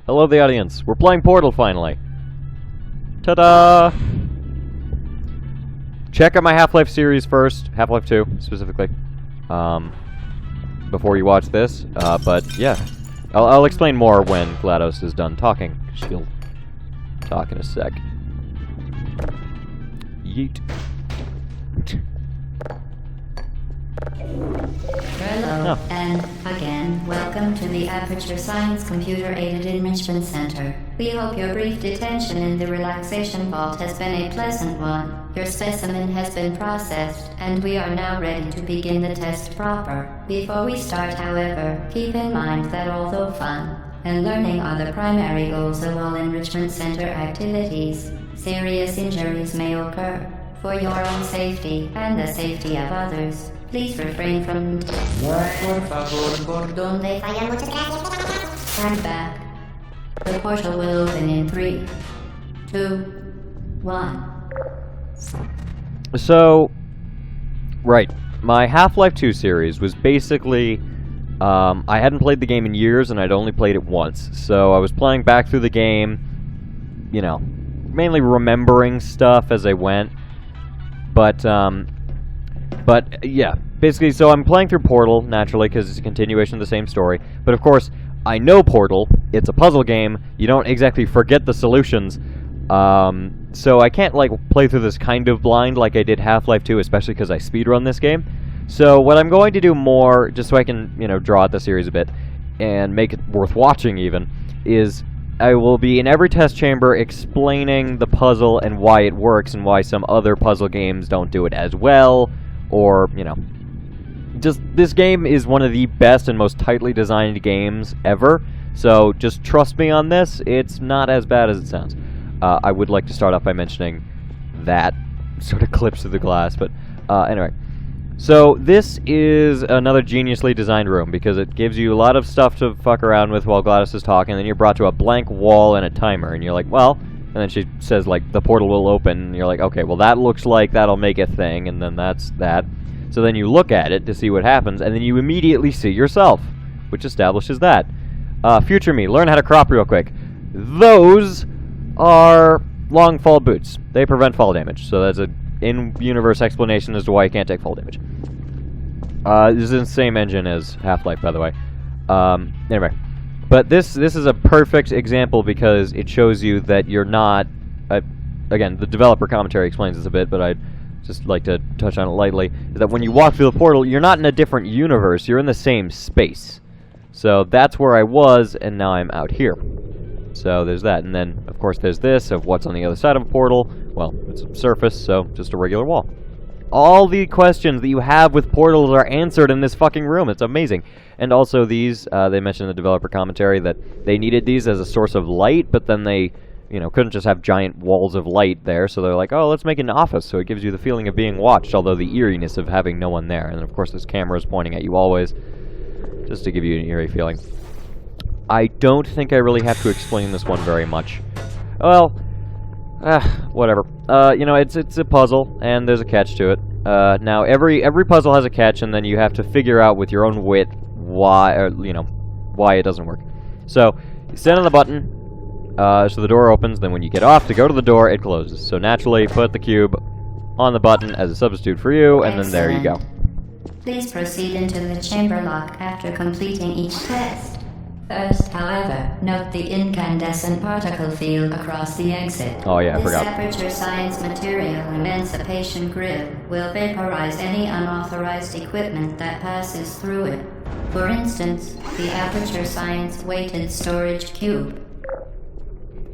Hello, the audience. We're playing Portal finally. Ta-da! Check out my Half-Life series first, Half-Life 2 specifically, before you watch this. But yeah, I'll explain more when GLaDOS is done talking. She'll talk in a sec. Yeet. Hello, and again, welcome to the Aperture Science Computer-Aided Enrichment Center. We hope your brief detention in the relaxation vault has been a pleasant one. Your specimen has been processed, and we are now ready to begin the test proper. Before we start, however, keep in mind that although fun and learning are the primary goals of all Enrichment Center activities, serious injuries may occur. For your own safety and the safety of others, please refrain from turn back. The portal will open in 3, 2, 1. So, right, my Half-Life 2 series was basically, I hadn't played the game in years and I'd only played it once, so I was playing back through the game, you know, mainly remembering stuff as I went, but yeah, basically, so I'm playing through Portal, naturally, because it's a continuation of the same story, but of course, I know Portal, it's a puzzle game, you don't exactly forget the solutions, so I can't, like, play through this kind of blind like I did Half-Life 2, especially because I speedrun this game. So what I'm going to do more, just so I can, you know, draw out the series a bit, and make it worth watching even, is I will be in every test chamber explaining the puzzle and why it works, and why some other puzzle games don't do it as well, or, you know, just, this game is one of the best and most tightly designed games ever, so just trust me on this, it's not as bad as it sounds. I would like to start off by mentioning that sort of clips through the glass, but anyway. So this is another geniusly designed room, because it gives you a lot of stuff to fuck around with while GLaDOS is talking, and then you're brought to a blank wall and a timer, and you're like, well, and then she says, like, the portal will open, and you're like, okay, well, that looks like that'll make a thing, and then that's that. So then you look at it to see what happens, and then you immediately see yourself, which establishes that. Future me, learn how to crop real quick. Those are long fall boots. They prevent fall damage, so that's an in-universe explanation as to why you can't take fall damage. This is the same engine as Half-Life, by the way. Anyway, but this is a perfect example because it shows you that you're not... again, the developer commentary explains this a bit, but I'd just like to touch on it lightly, is that when you walk through the portal, you're not in a different universe, you're in the same space. So that's where I was, and now I'm out here. So there's that, and then, of course, there's this, of what's on the other side of a portal. Well, it's a surface, so just a regular wall. All the questions that you have with portals are answered in this fucking room. It's amazing. And also these, they mentioned in the developer commentary that they needed these as a source of light, but then they, you know, couldn't just have giant walls of light there, so they're like, oh, let's make an office, so it gives you the feeling of being watched, although the eeriness of having no one there. And, of course, this camera is pointing at you always, just to give you an eerie feeling. I don't think I really have to explain this one very much. Well, whatever. You know, it's a puzzle, and there's a catch to it. Now, every puzzle has a catch, and then you have to figure out with your own wit why, you know, why it doesn't work. So, you stand on the button, so the door opens, then when you get off to go to the door, it closes. So naturally, put the cube on the button as a substitute for you, and then there you go. Please proceed into the chamber lock after completing each test. First, however, note the incandescent particle field across the exit. Oh yeah, I forgot. This Aperture Science Material Emancipation Grid will vaporize any unauthorized equipment that passes through it. For instance, the Aperture Science Weighted Storage Cube.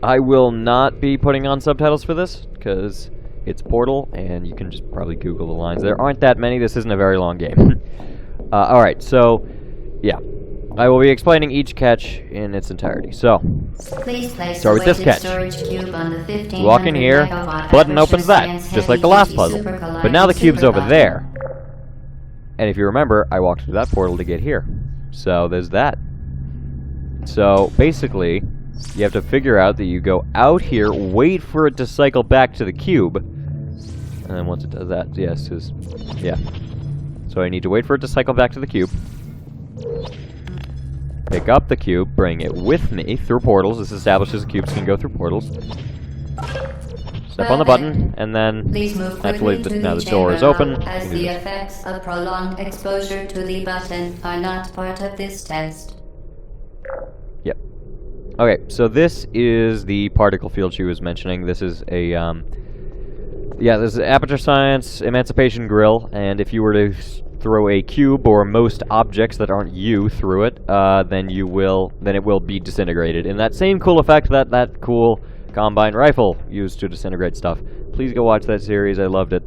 I will not be putting on subtitles for this, because it's Portal, and you can just probably Google the lines. There aren't that many, this isn't a very long game. Alright, so, yeah. I will be explaining each catch in its entarity. So, please place start with this catch. Cube on the You walk in here, button opens that, just like the last puzzle. But now the cube's over there. And if you remember, I walked through that portal to get here. So there's that. So basically, you have to figure out that you go out here, wait for it to cycle back to the cube. And then once it does that, yes, yeah. So I need to wait for it to cycle back to the cube. pick up the cube, bring it with me through portals. This establishes the cubes can go through portals. Step on the button, and then Please move actually quickly to now the the door is chamber open. now, as the effects of prolonged exposure to the button are not part of this test. Yep. Okay, so this is the particle field she was mentioning. This is a, yeah, this is Aperture Science Emancipation Grill, and if you were to throw a cube or most objects that aren't you through it, then it will be disintegrated. In that same cool effect that cool Combine rifle used to disintegrate stuff. Please go watch that series, I loved it.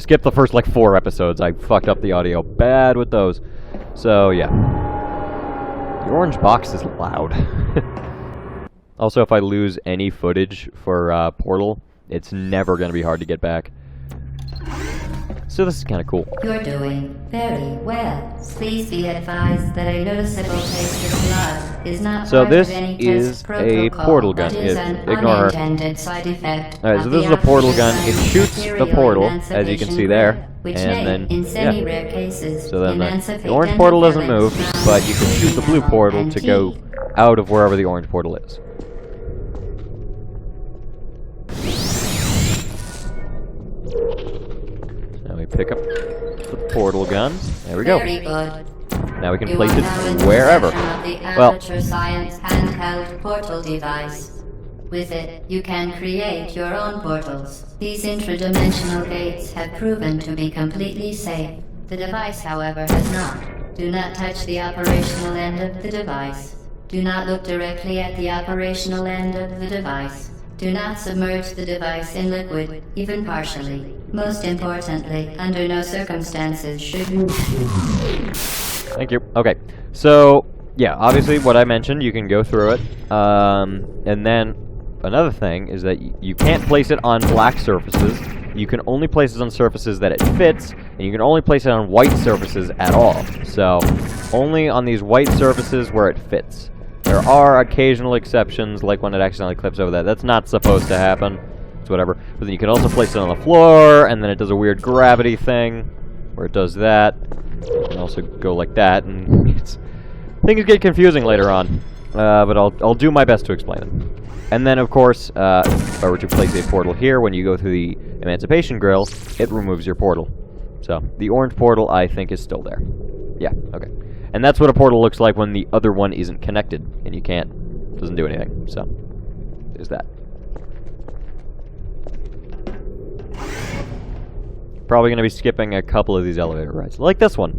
Skip the first, like, 4 episodes. I fucked up the audio bad with those. So, yeah. The orange box is loud. Also, if I lose any footage for Portal, it's never going to be hard to get back. So this is kind of cool. You're doing very well. Please be advised that a noticeable taste of blood is not So part this of any is test a protocol, portal gun. but is Yeah, an ignore her. unintended side effect. Alright, so of this the is a portal gun. It Aperture shoots Science the portal, Material as you can see Emancipation there. Grill, which And may, then, in yeah. semi-rare cases, So then the emancipate orange portal doesn't move, endothelium but you can from shoot the blue enamel portal and to go teeth. out of wherever the orange portal is. Now we pick up the portal gun. There we go. Very good. Now we can You place are now in it wherever. possession of the Well, Aperture Science handheld portal device. With it, you can create your own portals. These intradimensional gates have proven to be completely safe. The device, however, has not. Do not touch the operational end of the device. Do not look directly at the operational end of the device. Do not submerge the device in liquid, even partially. Most importantly, under no circumstances should you... Thank you. Okay, so yeah, obviously what I mentioned, you can go through it, and then another thing is that you can't place it on black surfaces. You can only place it on surfaces that it fits, and you can only place it on white surfaces at all. So only on these white surfaces where it fits. There are occasional exceptions, like when it accidentally clips over that. That's not supposed to happen. It's whatever. But then you can also place it on the floor, and then it does a weird gravity thing where it does that. You can also go like that, and things get confusing later on. But I'll do my best to explain them. And then, of course, if I were to place a portal here, when you go through the Emancipation Grill, it removes your portal. So the orange portal, I think, is still there. Yeah, okay. And that's what a portal looks like when the other one isn't connected, and you can't, doesn't do anything. So there's that. Probably going to be skipping a couple of these elevator rides, like this one.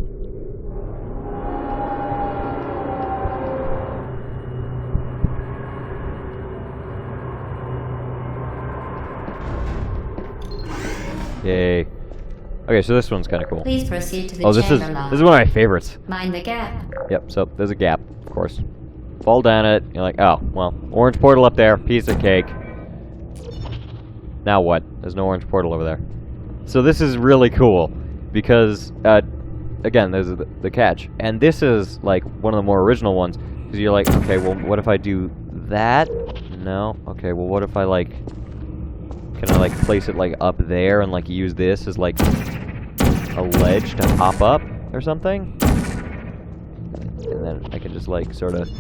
Yay. Okay, so this one's kind of cool. Please proceed to the Oh, this is chamber lock. one of my favorites. Mind the gap. Yep, so there's a gap, of course. Fall down it, you're like, oh, well, orange portal up there, piece of cake. Now what? There's no orange portal over there. So this is really cool, because, again, there's the catch. And this is, like, one of the more original ones, because you're like, okay, well, what if I do that? No? Okay, well, what if I, like, can I, like, place it, like, up there and, like, use this as, like, a ledge to hop up or something? And then I can just, like, sort of,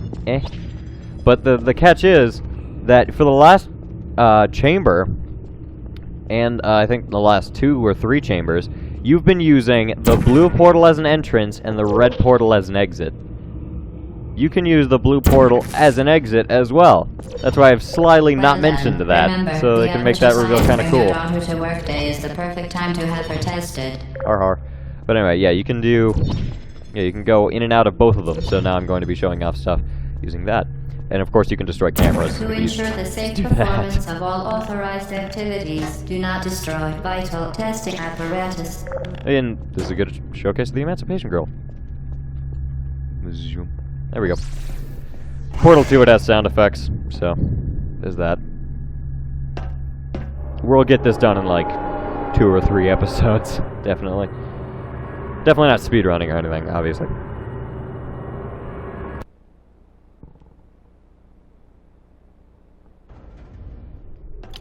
But the catch is that for the last chamber, and I think the last 2 or 3 chambers, you've been using the blue portal as an entrance and the red portal as an exit. You can use the blue portal as an exit as well. That's why I've slyly not mentioned that, Remember, so they the can make that Aperture reveal kind of Science Bring Your cool. Daughter to Work Day is the perfect time to have her tested. Har. But anyway, yeah, you can do, yeah, you can go in and out of both of them. So now I'm going to be showing off stuff using that, and of course you can destroy cameras. To ensure the safe do that. performance of all authorized activities, do not destroy vital testing apparatus. And this is a good showcase of the Emancipation Girl. Zoom. There we go. Portal 2, it has sound effects, so there's that. We'll get this done in like 2 or 3 episodes, definitely. Definitely not speedrunning or anything, obviously.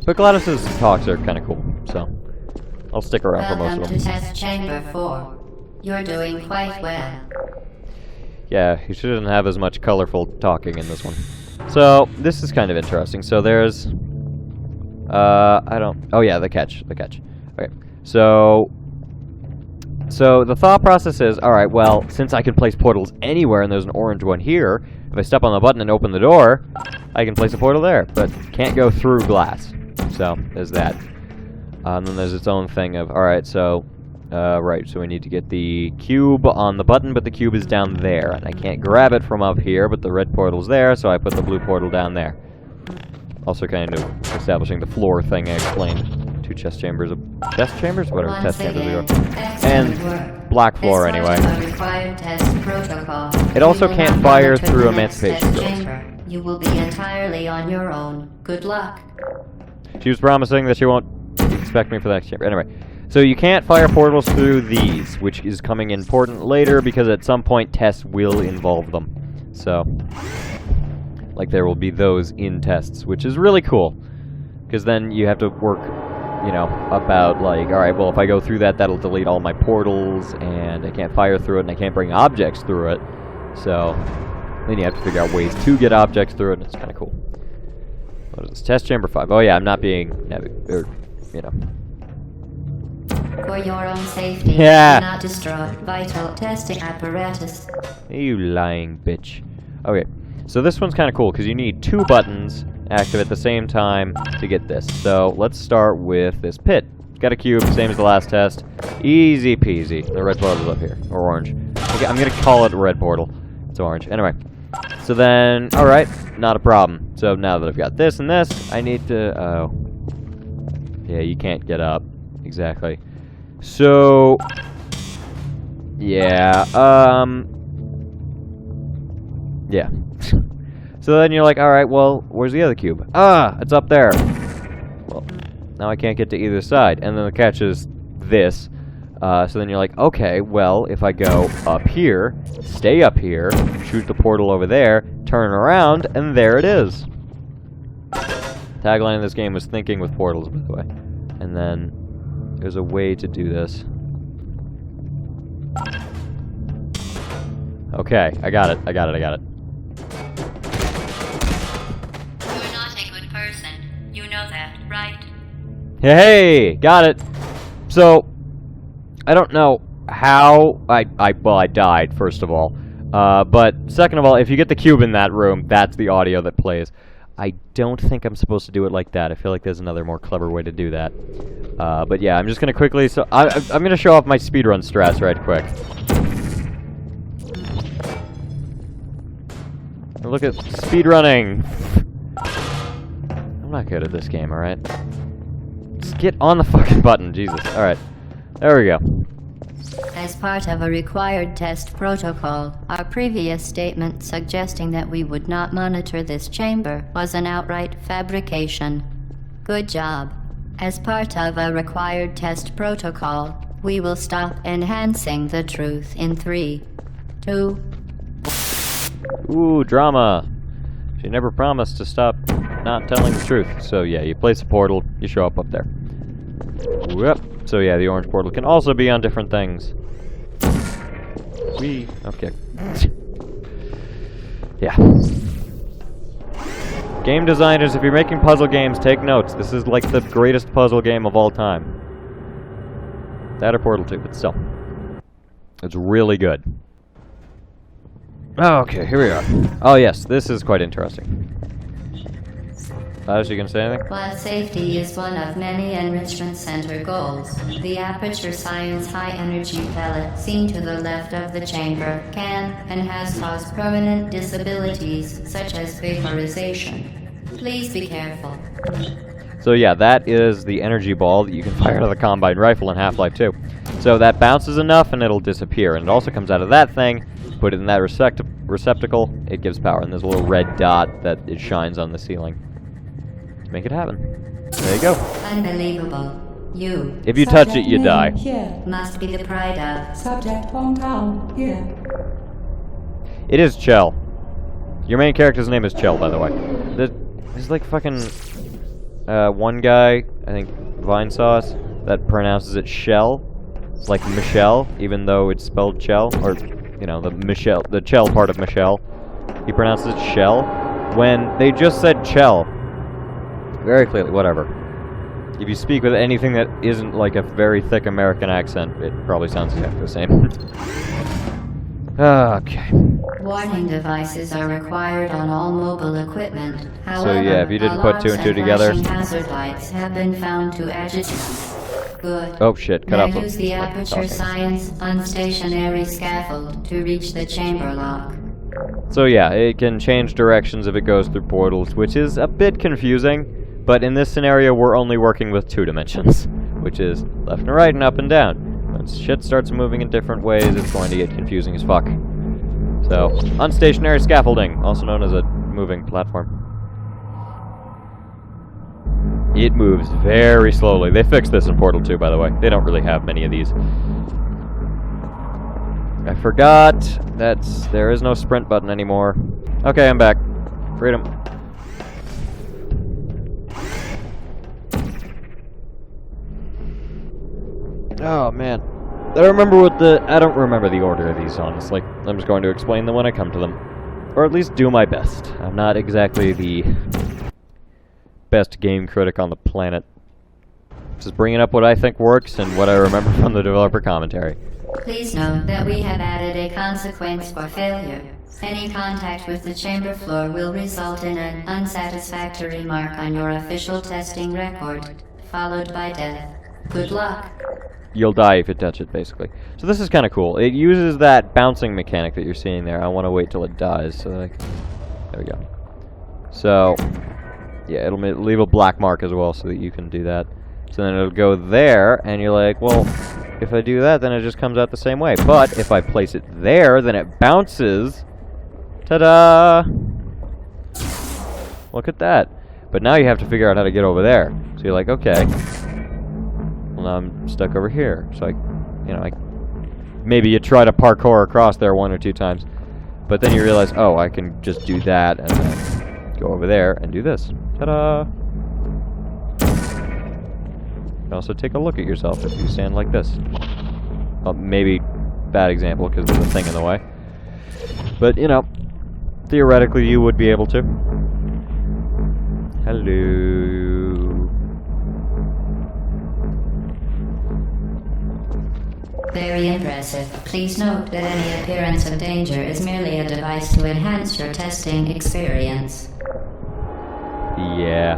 But Gladys's talks are kind of cool, so I'll stick around for most Welcome of to them. Test Chamber 4. You're doing quite well. Yeah, he shouldn't have as much colorful talking in this one. So, this is kind of interesting. So there's... Oh yeah, the catch. Okay, so the thought process is, alright, well, since I can place portals anywhere and there's an orange one here, if I step on the button and open the door, I can place a portal there, but can't go through glass. So, there's that. And then there's its own thing of, alright, so... right, so we need to get the cube on the button, but the cube is down there, and I can't grab it from up here, but the red portal's there, so I put the blue portal down there. Also kind of establishing the floor thing I explained. 2 chest chambers, chest chambers? Whatever, Once test chambers again, we go. excellent And work. black floor As part anyway. of a required test protocol, It also we will can't not fire monitor through the next emancipation test drills. chamber. You will be entirely on your own. Good luck. She was promising that she won't expect me for that chamber. Anyway, so you can't fire portals through these, which is coming important later because at some point tests will involve them. So, like there will be those in tests, which is really cool. Because then you have to work, you know, about like, alright, well if I go through that, that'll delete all my portals, and I can't fire through it, and I can't bring objects through it. So, then you have to figure out ways to get objects through it, and it's kind of cool. What is this? Test chamber 5. Oh yeah, I'm not being, you know. For your own safety, Yeah. do not destroy vital testing apparatus. You lying bitch. Okay, so this one's kind of cool, because you need 2 buttons active at the same time to get this. So, let's start with this pit. Got a cube, same as the last test. Easy peasy. The red portal's up here, or orange. Okay, I'm gonna call it red portal. It's orange. Anyway, so then, alright, not a problem. So now that I've got this and this, I need to, oh. Yeah, you can't get up. Exactly. So, yeah, yeah. So then you're like, alright, well, where's the other cube? Ah, it's up there. Well, now I can't get to either side. And then the catch is this. So then you're like, okay, well, if I go up here, stay up here, shoot the portal over there, turn around, and there it is. Tagline of this game was thinking with portals, by the way. And then there's a way to do this. Okay, I got it. You're not a good person. You know that, right? Hey, got it. So, I don't know how I died, first of all. But second of all, if you get the cube in that room, that's the audio that plays. I don't think I'm supposed to do it like that. I feel like there's another more clever way to do that. But yeah, I'm just gonna quickly, so I'm gonna show off my speedrun strats right quick. Look at speedrunning. I'm not good at this game, alright? Just get on the fucking button, Jesus. Alright. There we go. As part of a required test protocol, our previous statement suggesting that we would not monitor this chamber was an outright fabrication. Good job. As part of a required test protocol, we will stop enhancing the truth in 3, 2... Ooh, drama. She never promised to stop not telling the truth. So yeah, you place a portal, you show up there. Yep. So yeah, the orange portal can also be on different things. Okay. Yeah. Game designers, if you're making puzzle games, take notes. This is like the greatest puzzle game of all time. That or Portal 2, but still. It's really good. Okay, here we are. Oh yes, this is quite interesting. Is she gonna say anything? While safety is one of many Enrichment Center goals, the Aperture Science high-energy pellet seen to the left of the chamber can and has caused permanent disabilities such as vaporization. Please be careful. So yeah, that is the energy ball that you can fire out of the Combine Rifle in Half-Life 2. So that bounces enough and it'll disappear, and it also comes out of that thing, put it in that receptacle, it gives power, and there's a little red dot that it shines on the ceiling. Make it happen. There you go. Unbelievable. You If you touch it, you die. Here. must be the pride of. Subject hometown. Here. It is Chell. Your main character's name is Chell, by the way. There's like fucking one guy, I think Vinesauce, that pronounces it Shell, like Michelle, even though it's spelled Chell, or you know, the Chell part of Michelle. He pronounced it Shell when they just said Chell. Very clearly, whatever. If you speak with anything that isn't like a very thick American accent, it probably sounds exactly the same. Okay. Warning devices are required on all mobile equipment. However, yeah, if you didn't put two and two together. flashing hazard lights have been found to agitate. Good. Oh shit, cut Now off use the Aperture Science unstationary scaffold to reach the chamber lock. So yeah, it can change directions if it goes through portals, which is a bit confusing, but in this scenario we're only working with 2 dimensions, which is left and right and up and down. When shit starts moving in different ways, it's going to get confusing as fuck. So, unstationary scaffolding, also known as a moving platform. It moves very slowly. They fixed this in Portal 2, by the way. They don't really have many of these. I forgot that there is no sprint button anymore. Okay, I'm back. Freedom. Oh, man. I don't remember the order of these, honestly. I'm just going to explain them when I come to them. Or at least do my best. I'm not exactly the best game critic on the planet. Just bringing up what I think works and what I remember from the developer commentary. Please note that we have added a consequence for failure. Any contact with the chamber floor will result in an unsatisfactory mark on your official testing record, followed by death. Good luck. You'll die if you touch it, basically. So this is kind of cool. It uses that bouncing mechanic that you're seeing there. I want to wait till it dies, so like, there we go. So, yeah, it'll leave a black mark as well so that you can do that. So then it'll go there, and you're like, well, if I do that, then it just comes out the same way. But if I place it there, then it bounces. Ta-da! Look at that. But now you have to figure out how to get over there. So you're like, okay. Well, now I'm stuck over here. So maybe you try to parkour across there 1 or 2 times. But then you realize, oh, I can just do that and then go over there and do this. Ta-da! You can also take a look at yourself if you stand like this. Well, maybe bad example because there's a thing in the way. But, you know, theoretically you would be able to. Hello. Very impressive. Please note that any appearance of danger is merely a device to enhance your testing experience. Yeah.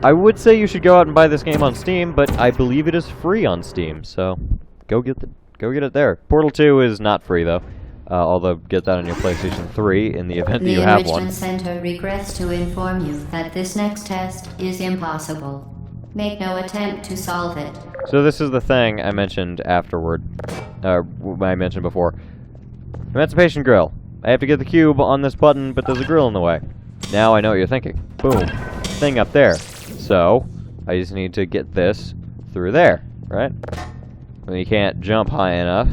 I would say you should go out and buy this game on Steam, but I believe it is free on Steam, so go get it there. Portal 2 is not free though. Although get that on your PlayStation 3 in the event that you have one. The Enrichment Center regrets to inform you that this next test is impossible. Make no attempt to solve it. So this is the thing I mentioned afterward. I mentioned before. Emancipation Grill. I have to get the cube on this button, but there's a grill in the way. Now I know what you're thinking. Boom. Thing up there. So, I just need to get this through there, right? Well, you can't jump high enough.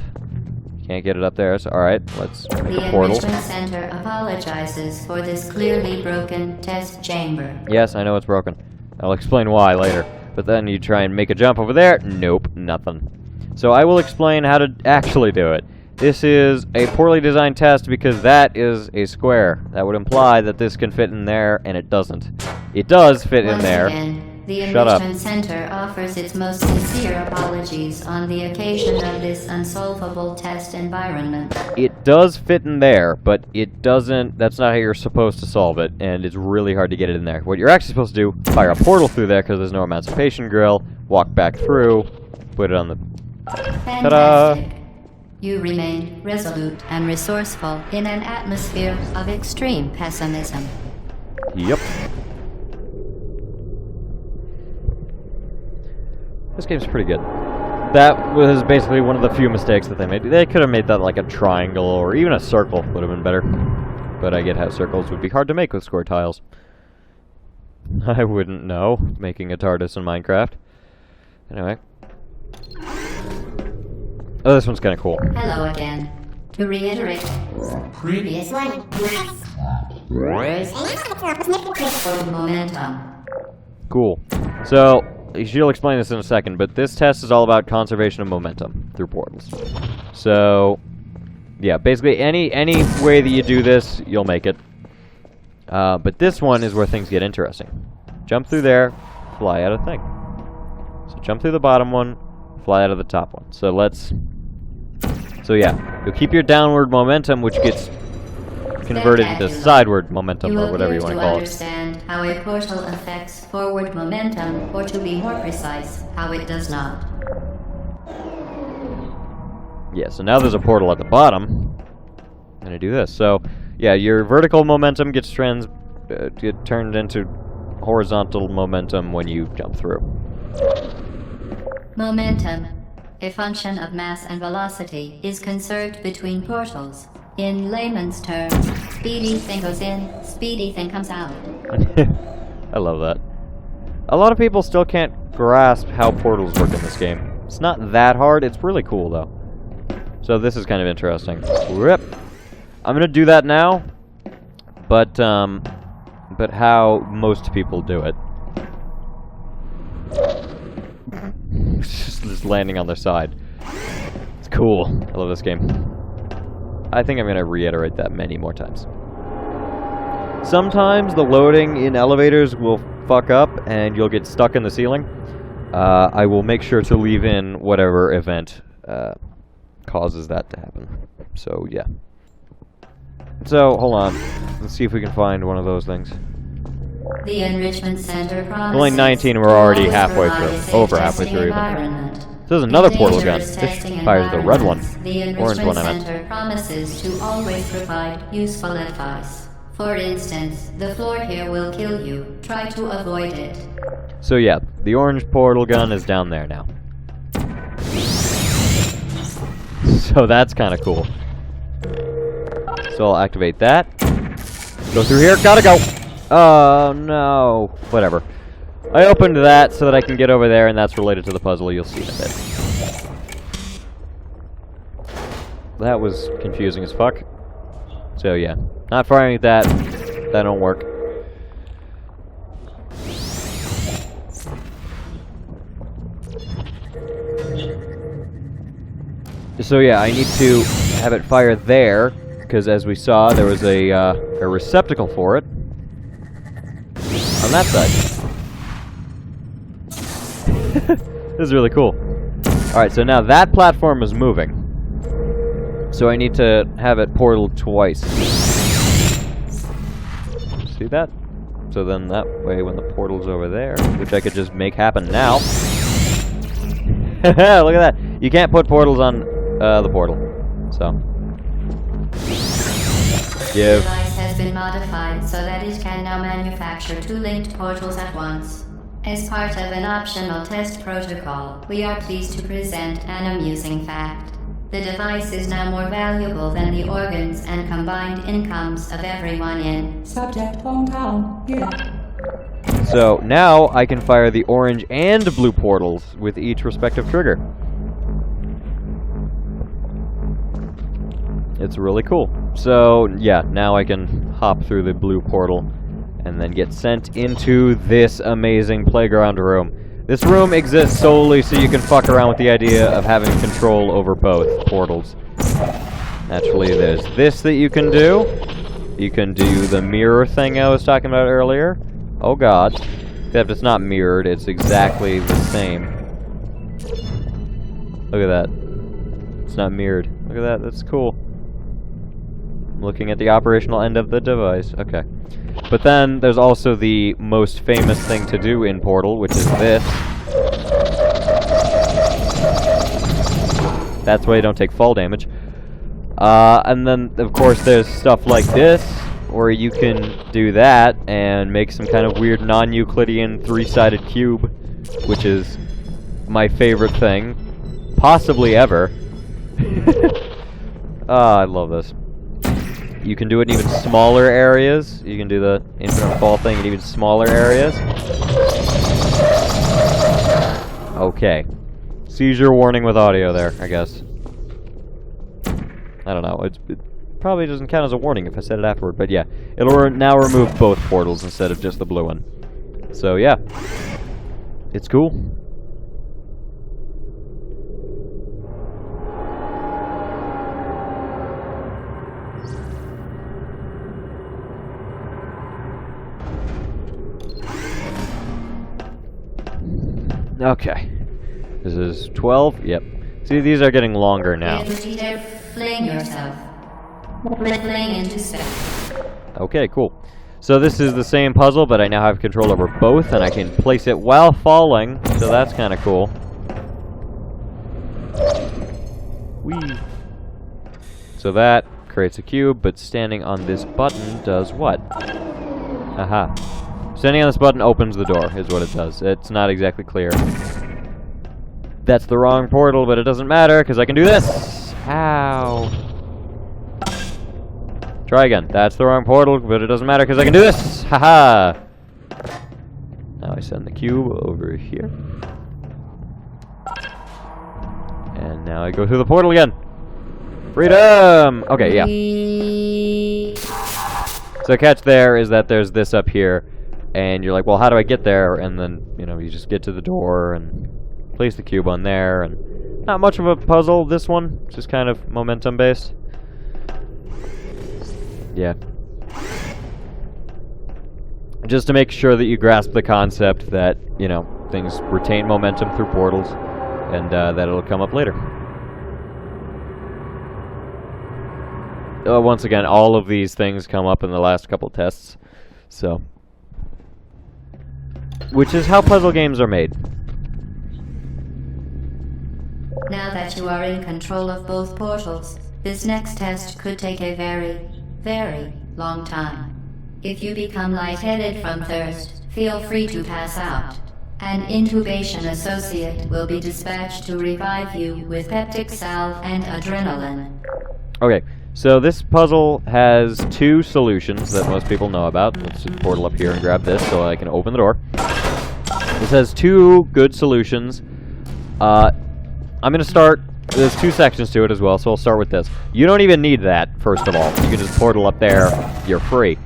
You can't get it up there, so alright, let's make a portal. The Enrichment Center apologizes for this clearly broken test chamber. Yes, I know it's broken. I'll explain why later. But then you try and make a jump over there. Nope, nothing. So I will explain how to actually do it. This is a poorly designed test because that is a square. That would imply that this can fit in there, and it doesn't. It does fit in there. Again, the Shut up. Enrichment Center offers its most sincere apologies on the occasion of this unsolvable test environment. It does fit in there, but it doesn't. That's not how you're supposed to solve it, and it's really hard to get it in there. What you're actually supposed to do, fire a portal through there because there's no Emancipation Grill, walk back through, put it on the... Fantastic. You remained resolute and resourceful in an atmosphere of extreme pessimism. Yep. This game's pretty good. That was basically one of the few mistakes that they made. They could have made that like a triangle or even a circle would have been better. But I get how circles would be hard to make with square tiles. I wouldn't know, making a TARDIS in Minecraft. Anyway. Oh, this one's kind of cool. Hello again. To reiterate, previous one. Momentum. Cool. So, she'll explain this in a second, but this test is all about conservation of momentum through portals. So, yeah, basically any way that you do this, you'll make it. But this one is where things get interesting. Jump through there, fly out a thing. So jump through the bottom one, fly out of the top one. So so yeah, you'll keep your downward momentum, which gets converted into sideward momentum, or whatever you want to call it. Understand how a portal affects forward momentum, or to be more precise, how it does not. Yeah, so now there's a portal at the bottom. I'm gonna do this. So, yeah, your vertical momentum gets get turned into horizontal momentum when you jump through. Momentum, a function of mass and velocity, is conserved between portals. In layman's terms, speedy thing goes in, speedy thing comes out. I love that. A lot of people still can't grasp how portals work in this game. It's not that hard, it's really cool though. So this is kind of interesting. Rip. I'm gonna do that now, but how most people do it. Just landing on their side. It's cool. I love this game. I think I'm gonna reiterate that many more times. Sometimes the loading in elevators will fuck up and you'll get stuck in the ceiling. I will make sure to leave in whatever event causes that to happen. So, yeah. So, hold on. Let's see if we can find one of those things. The Enrichment Center promises Only 19, we're already halfway through. Over halfway through, even. So there's another portal gun. This fires the red one. The Orange one, I Enrichment meant. Center promises to always provide useful advice. For instance, the floor here will kill you. Try to avoid it. So yeah, the orange portal gun is down there now. So that's kind of cool. So I'll activate that. Go through here. Gotta go. Oh no. Whatever. I opened that so that I can get over there, and that's related to the puzzle. You'll see in a bit. That was confusing as fuck. So yeah, not firing at that. That don't work. So yeah, I need to have it fire there, because as we saw, there was a receptacle for it on that side. This is really cool. Alright, so now that platform is moving. So I need to have it portal twice. See that? So then that way when the portal's over there, which I could just make happen now. Look at that. You can't put portals on the portal. So. The Give. device has been modified so that it can now manufacture two linked portals at once. As part of an optional test protocol, we are pleased to present an amusing fact. The device is now more valuable than the organs and combined incomes of everyone in Subject hometown. Here. So now I can fire the orange and blue portals with each respective trigger. It's really cool. So yeah, now I can hop through the blue portal and then get sent into this amazing playground room. This room exists solely so you can fuck around with the idea of having control over both portals. Naturally, there's this that you can do. You can do the mirror thing I was talking about earlier. Oh god. Except it's not mirrored, it's exactly the same. Look at that. It's not mirrored. Look at that, that's cool. I'm looking at the operational end of the device. Okay. But then there's also the most famous thing to do in Portal, which is this. That's why you don't take fall damage. And then, of course, there's stuff like this, where you can do that and make some kind of weird non-Euclidean three-sided cube, which is my favorite thing, possibly ever. I love this. You can do it in even smaller areas. You can do the infinite fall thing in even smaller areas. Okay. Seizure warning with audio there, I guess. I don't know. It probably doesn't count as a warning if I said it afterward, but yeah. It'll now remove both portals instead of just the blue one. So yeah. It's cool. Okay. This is 12? Yep. See, these are getting longer now. Fling yourself. Fling into space. Okay, cool. So this is the same puzzle, but I now have control over both, and I can place it while falling, so that's kind of cool. Whee! So that creates a cube, but standing on this button does what? Aha. Standing on this button opens the door, is what it does. It's not exactly clear. That's the wrong portal, but it doesn't matter, because I can do this! Ow! Try again. That's the wrong portal, but it doesn't matter, because I can do this! Haha! Now I send the cube over here. And now I go through the portal again! Freedom! Okay, yeah. So the catch there is that there's this up here, and you're like, well, how do I get there? And then, you know, you just get to the door and place the cube on there, and not much of a puzzle, this one. Just kind of momentum-based. Yeah. Just to make sure that you grasp the concept that, you know, things retain momentum through portals, and that it'll come up later. Once again, all of these things come up in the last couple tests, so... Which is how puzzle games are made. Now that you are in control of both portals, this next test could take a very, very long time. If you become lightheaded from thirst, feel free to pass out. An intubation associate will be dispatched to revive you with peptic salve and adrenaline. Okay, so this puzzle has two solutions that most people know about. Let's just portal up here and grab this so I can open the door. This has two good solutions. I'm going to start... There's two sections to it as well, so I'll start with this. You don't even need that, first of all. You can just portal up there. You're free.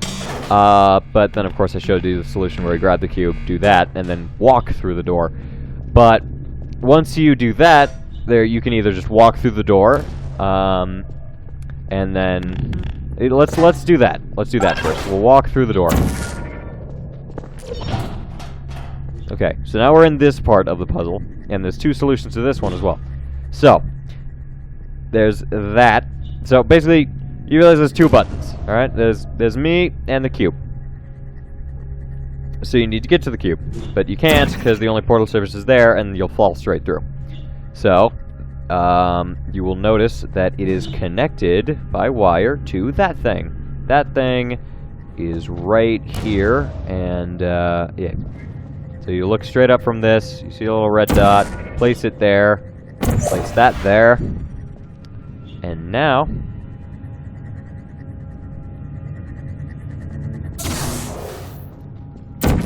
But then, of course, I showed you the solution where you grab the cube, do that, and then walk through the door. But once you do that, there you can either just walk through the door, and then... Let's do that. Let's do that first. We'll walk through the door. Okay, so now we're in this part of the puzzle, and there's two solutions to this one as well. So, there's that. So basically, you realize there's two buttons, alright? There's me and the cube. So you need to get to the cube, but you can't because the only portal surface is there, and you'll fall straight through. So, you will notice that it is connected by wire to that thing. That thing is right here, and yeah. So you look straight up from this, you see a little red dot, place it there, place that there, and now...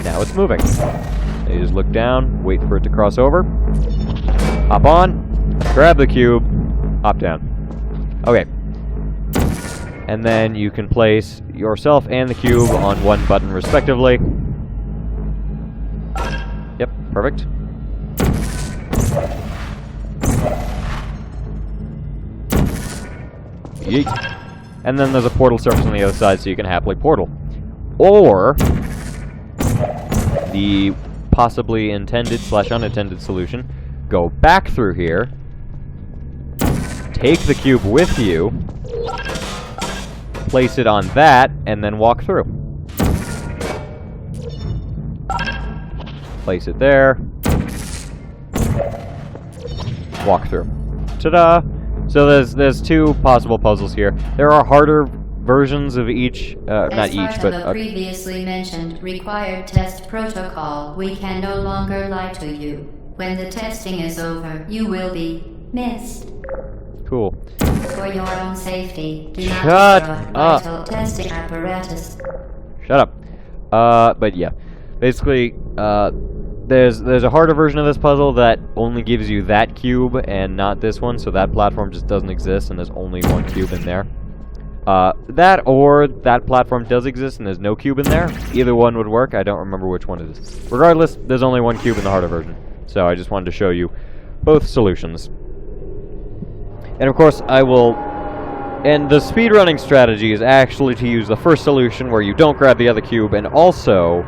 Now it's moving. So you just look down, wait for it to cross over, hop on, grab the cube, hop down. Okay. And then you can place yourself and the cube on one button respectively. Yep, perfect. Yeet. And then there's a portal surface on the other side so you can happily portal. Or the possibly intended / unintended solution, go back through here, take the cube with you, place it on that, and then walk through. Place it there. Walk through. Ta-da! So there's two possible puzzles here. There are harder versions of each, not each, but... As part of the previously mentioned required test protocol, we can no longer lie to you. When the testing is over, you will be missed. Cool. For your own safety, do not Shut destroy up. vital testing apparatus. Shut up. But yeah. Basically, there's a harder version of this puzzle that only gives you that cube and not this one, so that platform just doesn't exist and there's only one cube in there. That or that platform does exist and there's no cube in there. Either one would work. I don't remember which one it is. Regardless, there's only one cube in the harder version. So I just wanted to show you both solutions. And of course, I will... And the speedrunning strategy is actually to use the first solution where you don't grab the other cube, and also...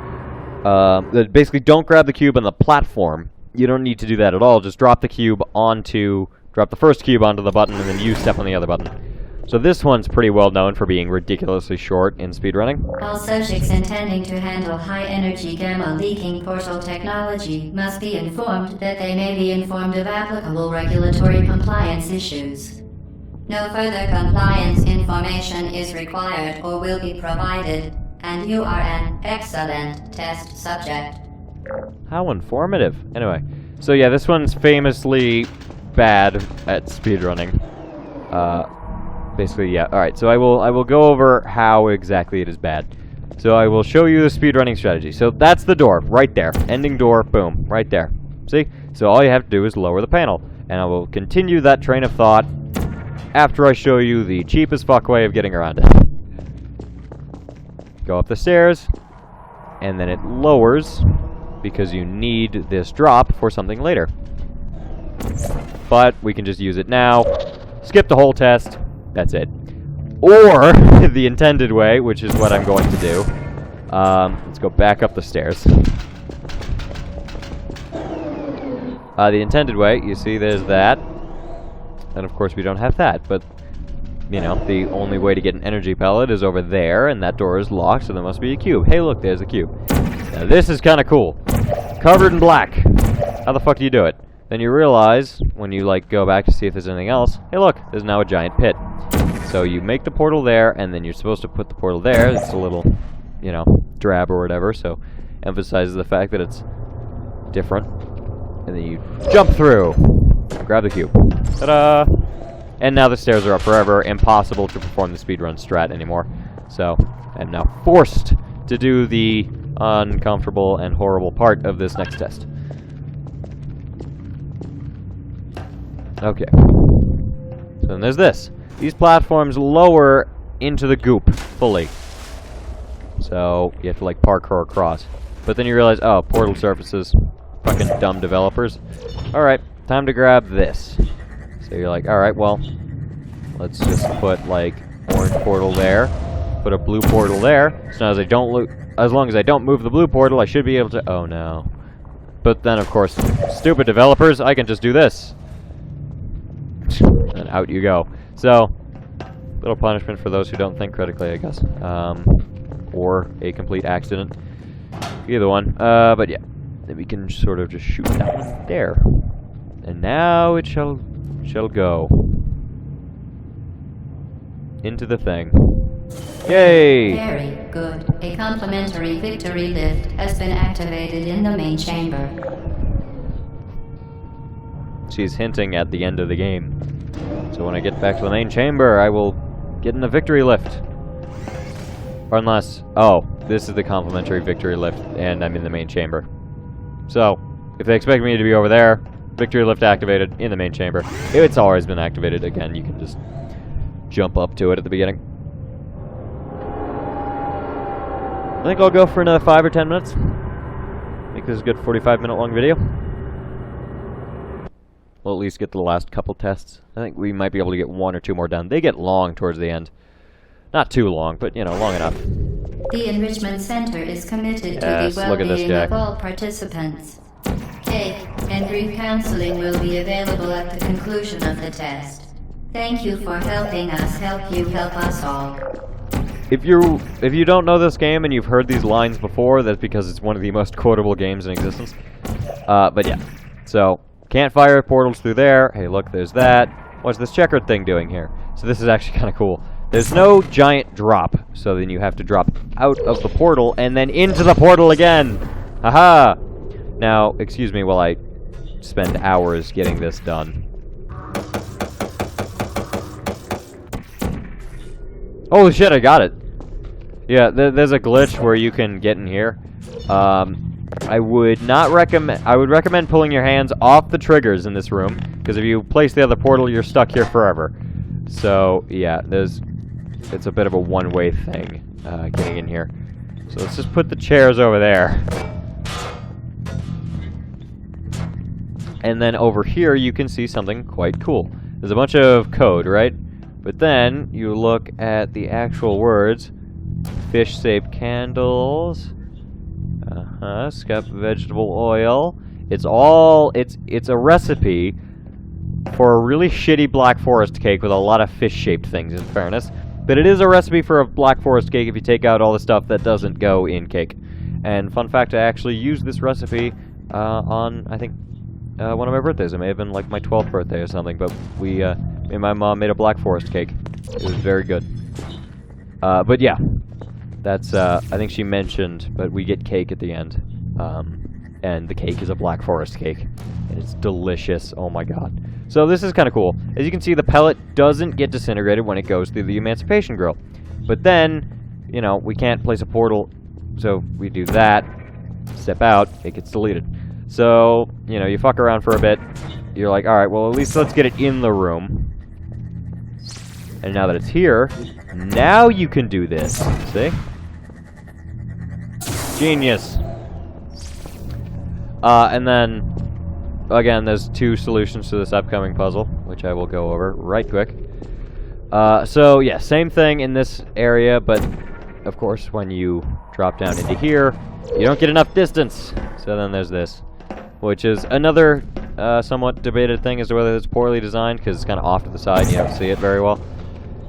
basically, don't grab the cube on the platform. You don't need to do that at all. Just drop the cube onto... Drop the first cube onto the button, and then you step on the other button. So this one's pretty well known for being ridiculously short in speedrunning. All subjects intending to handle high-energy gamma-leaking portal technology must be informed that they may be informed of applicable regulatory compliance issues. No further compliance information is required or will be provided, and you are an excellent test subject. How informative. Anyway, so yeah, this one's famously bad at speedrunning. Basically, yeah. Alright, so I will go over how exactly it is bad. So I will show you the speedrunning strategy. So that's the door, right there. Ending door, boom, right there. See? So all you have to do is lower the panel. And I will continue that train of thought after I show you the cheapest fuck way of getting around it. Go up the stairs, and then it lowers, because you need this drop for something later. But we can just use it now, skip the whole test, that's it. Or, the intended way, which is what I'm going to do. Let's go back up the stairs. The intended way, you see there's that. And of course we don't have that, but, you know, the only way to get an energy pellet is over there, and that door is locked, so there must be a cube. Hey look, there's a cube. Now this is kinda cool. Covered in black. How the fuck do you do it? Then you realize, when you, like, go back to see if there's anything else, hey look, there's now a giant pit. So you make the portal there, and then you're supposed to put the portal there. It's a little, you know, drab or whatever, so emphasizes the fact that it's different. And then you jump through. Grab the cube. Ta-da! And now the stairs are up forever. Impossible to perform the speedrun strat anymore. So, I'm now forced to do the uncomfortable and horrible part of this next test. Okay. So then there's this. These platforms lower into the goop fully. So, you have to, like, parkour across. But then you realize, oh, portal surfaces. Fucking dumb developers. Alright, time to grab this. So you're like, alright, well, let's just put, like, orange portal there. Put a blue portal there. So now as long as I don't move the blue portal, I should be able to... Oh, no. But then, of course, stupid developers, I can just do this. And out you go. So, little punishment for those who don't think critically, I guess. Or a complete accident. Either one. But yeah. Then we can sort of just shoot that one there. And now it shall go. Into the thing. Yay! Very good. A complimentary victory lift has been activated in the main chamber. She's hinting at the end of the game. So when I get back to the main chamber, I will get in the victory lift. Or unless... Oh, this is the complimentary victory lift, and I'm in the main chamber. So, if they expect me to be over there, victory lift activated in the main chamber. If it's always been activated, again, you can just jump up to it at the beginning. I think I'll go for another 5 or 10 minutes. I think this is a good 45-minute long video. We'll at least get to the last couple tests. I think we might be able to get 1 or 2 more done. They get long towards the end. Not too long, but, you know, long enough. The Enrichment Center is committed Yes, to the look at this well-being guy. of all participants. Take and brief counseling will be available at the conclusion of the test. Thank you for helping us help you help us all. If you don't know this game and you've heard these lines before, that's because it's one of the most quotable games in existence. But yeah. So, can't fire portals through there. Hey, look, there's that. What's this checkered thing doing here? So this is actually kind of cool. There's no giant drop, so then you have to drop out of the portal and then into the portal again. Haha! Now, excuse me while I spend hours getting this done. Holy shit, I got it! Yeah, there's a glitch where you can get in here. I would recommend pulling your hands off the triggers in this room, because if you place the other portal, you're stuck here forever. So, yeah, there's it's a bit of a one-way thing getting in here. So let's just put the chairs over there. And then over here you can see something quite cool. There's a bunch of code, right? But then you look at the actual words. Fish-shaped candles. Scrap vegetable oil. It's a recipe for a really shitty Black Forest cake with a lot of fish-shaped things, in fairness. But it is a recipe for a Black Forest cake if you take out all the stuff that doesn't go in cake. And fun fact, I actually used this recipe on, I think, one of my birthdays. It may have been like my 12th birthday or something, but me and my mom made a Black Forest cake. It was very good. But yeah, that's, I think she mentioned, but we get cake at the end. And the cake is a Black Forest cake. And it's delicious. Oh my god. So this is kind of cool. As you can see, the pellet doesn't get disintegrated when it goes through the Emancipation Grill. But then, you know, we can't place a portal, so we do that, step out, it gets deleted. So, you know, you fuck around for a bit, you're like, alright, well at least let's get it in the room. And now that it's here, now you can do this. See? Genius. And then, again, there's two solutions to this upcoming puzzle, which I will go over right quick. So, yeah, same thing in this area, but, of course, when you drop down into here, you don't get enough distance. So then there's this, which is another somewhat debated thing as to whether it's poorly designed, because it's kind of off to the side, you don't see it very well.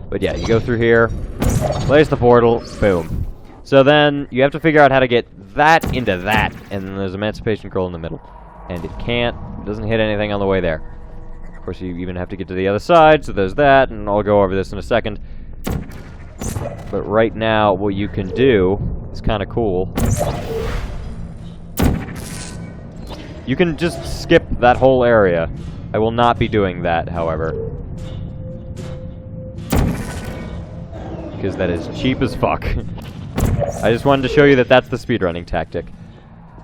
But yeah, you go through here, place the portal, boom. So then, you have to figure out how to get that into that, and then there's Emancipation Grill in the middle. And it doesn't hit anything on the way there. Of course, you even have to get to the other side, so there's that, and I'll go over this in a second. But right now, what you can do is kind of cool. You can just skip that whole area. I will not be doing that, however. Because that is cheap as fuck. I just wanted to show you that that's the speedrunning tactic.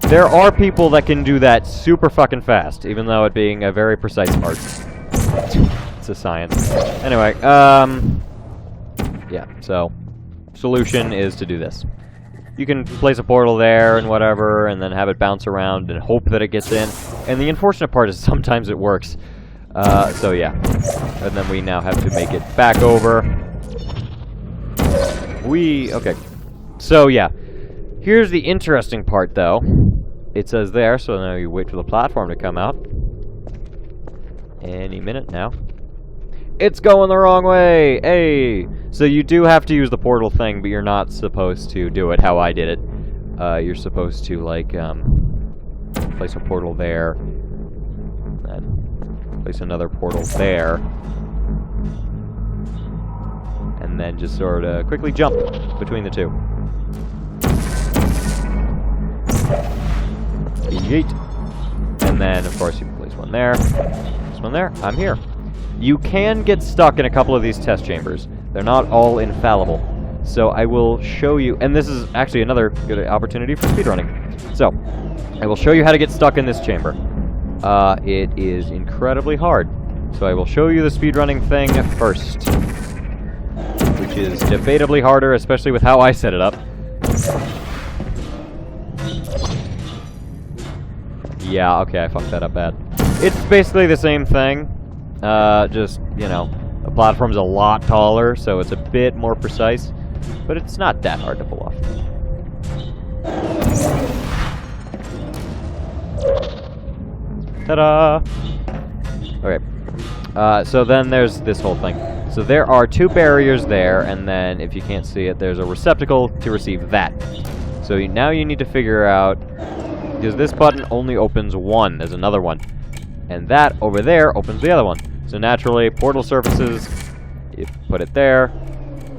There are people that can do that super fucking fast, even though it being a very precise art. It's a science. Anyway, yeah, so, solution is to do this. You can place a portal there and whatever, and then have it bounce around and hope that it gets in. And the unfortunate part is sometimes it works. So yeah. And then we now have to make it back over. Okay. So yeah. Here's the interesting part, though. It says there, so now you wait for the platform to come out. Any minute now. It's going the wrong way! Hey! So you do have to use the portal thing, but you're not supposed to do it how I did it. You're supposed to, like, place a portal there. And place another portal there. And then just sort of quickly jump between the two. Yeet. And then, of course, you can place one there. This one there. I'm here. You can get stuck in a couple of these test chambers. They're not all infallible. So I will show you, and this is actually another good opportunity for speedrunning. So, I will show you how to get stuck in this chamber. It is incredibly hard. So I will show you the speedrunning thing first. Which is debatably harder, especially with how I set it up. Yeah, okay, I fucked that up bad. It's basically the same thing. Just, you know, the platform's a lot taller, so it's a bit more precise. But it's not that hard to pull off. Ta-da! Okay. So then there's this whole thing. So there are two barriers there, and then, if you can't see it, there's a receptacle to receive that. So now you need to figure out, because this button only opens one. There's another one. And that over there opens the other one. So naturally, portal surfaces, you put it there,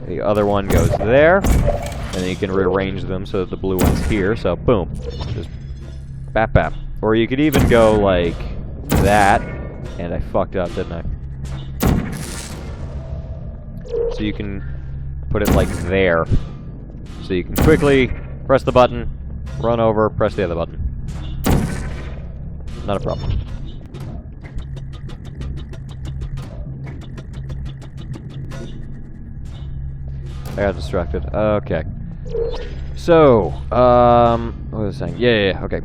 the other one goes there, and then you can rearrange them so that the blue one's here, so boom. Just bap bap. Or you could even go like that, and I fucked up, didn't I? So you can put it like there. So you can quickly press the button, run over, press the other button. Not a problem. got distracted. Okay. So, what was I saying? Yeah, okay.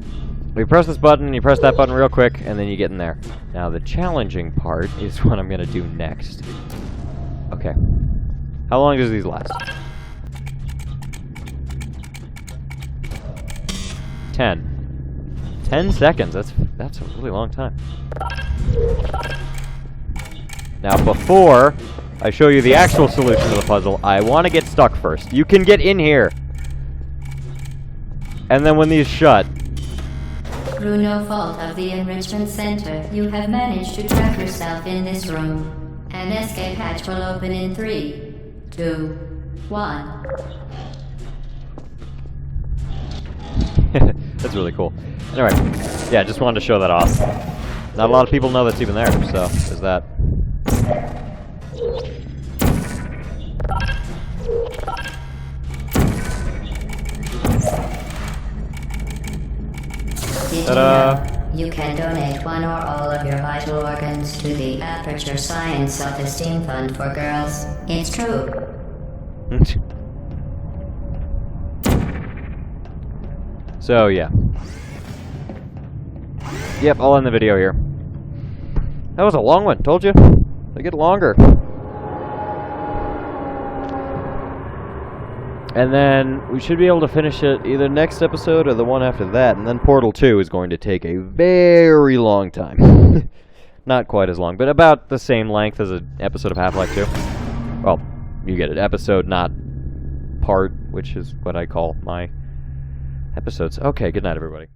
You press this button, you press that button real quick, and then you get in there. Now, the challenging part is what I'm gonna do next. Okay. How long does these last? 10 seconds. That's a really long time. Now, before I show you the actual solution to the puzzle, I want to get stuck first. You can get in here. And then when these shut... Through no fault of the Enrichment Center, you have managed to trap yourself in this room. An escape hatch will open in 3, 2, 1. That's really cool. Anyway, yeah, just wanted to show that off. Not a lot of people know that's even there, so there's that. Did you know you can donate one or all of your vital organs to the Aperture Science Self-Esteem Fund for Girls? It's true. So, yeah. Yep, I'll end the video here. That was a long one, told you. They get longer. And then we should be able to finish it either next episode or the one after that. And then Portal 2 is going to take a very long time. Not quite as long, but about the same length as an episode of Half-Life 2. Well, you get it. Episode, not part, which is what I call my episodes. Okay, good night, everybody.